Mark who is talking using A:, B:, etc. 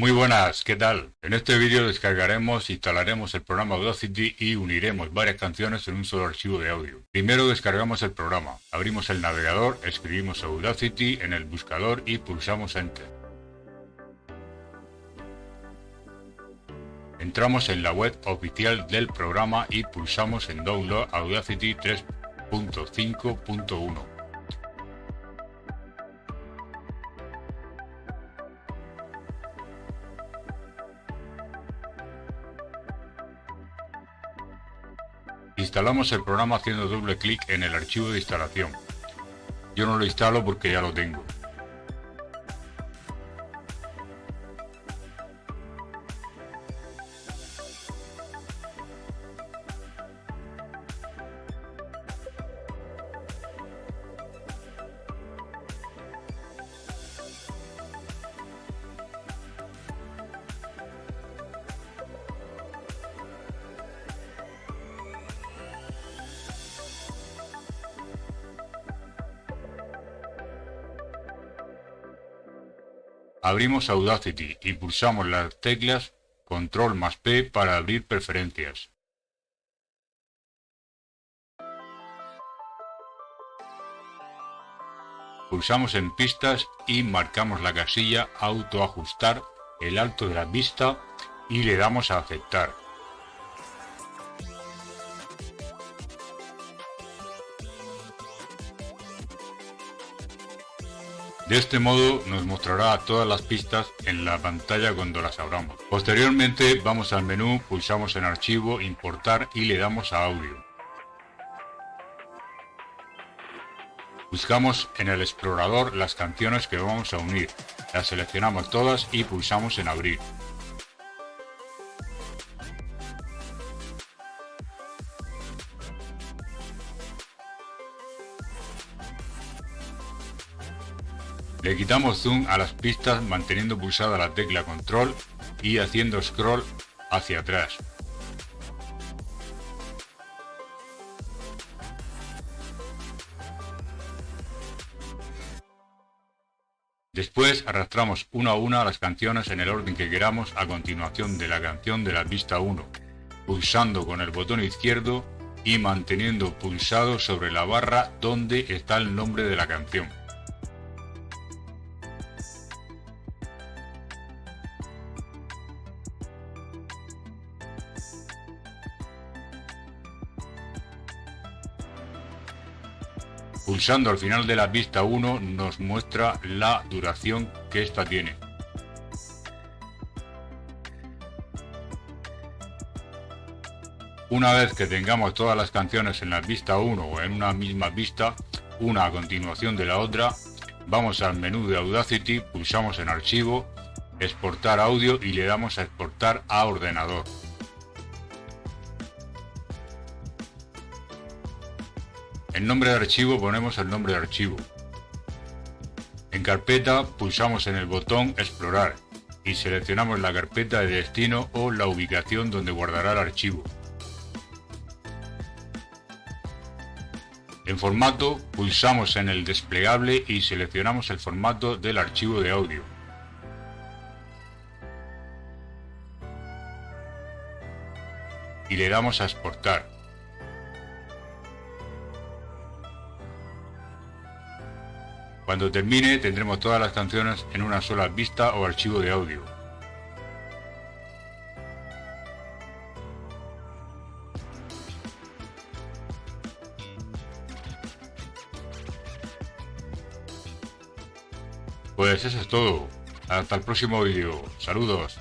A: Muy buenas, ¿qué tal? En este vídeo descargaremos e instalaremos el programa Audacity y uniremos varias canciones en un solo archivo de audio. Primero descargamos el programa, abrimos el navegador, escribimos Audacity en el buscador y pulsamos Enter. Entramos en la web oficial del programa y pulsamos en Download Audacity 3.5.1. Instalamos el programa haciendo doble clic en el archivo de instalación. Yo no lo instalo porque ya lo tengo. Abrimos Audacity y pulsamos las teclas Control más P para abrir preferencias. Pulsamos en pistas y marcamos la casilla Autoajustar el alto de la vista y le damos a aceptar. De este modo nos mostrará todas las pistas en la pantalla cuando las abramos. Posteriormente vamos al menú, pulsamos en Archivo, Importar y le damos a Audio. Buscamos en el explorador las canciones que vamos a unir, las seleccionamos todas y pulsamos en Abrir. Le quitamos zoom a las pistas manteniendo pulsada la tecla Control y haciendo scroll hacia atrás. Después arrastramos una a una las canciones en el orden que queramos a continuación de la canción de la pista 1, pulsando con el botón izquierdo y manteniendo pulsado sobre la barra donde está el nombre de la canción. Pulsando al final de la pista 1 nos muestra la duración que esta tiene. Una vez que tengamos todas las canciones en la pista 1 o en una misma pista, una a continuación de la otra, vamos al menú de Audacity, pulsamos en Archivo, Exportar audio y le damos a Exportar a ordenador. En nombre de archivo ponemos el nombre de archivo. En carpeta pulsamos en el botón Explorar y seleccionamos la carpeta de destino o la ubicación donde guardará el archivo. En formato pulsamos en el desplegable y seleccionamos el formato del archivo de audio. Y le damos a exportar. Cuando termine tendremos todas las canciones en una sola vista o archivo de audio. Pues eso es todo. Hasta el próximo vídeo. Saludos.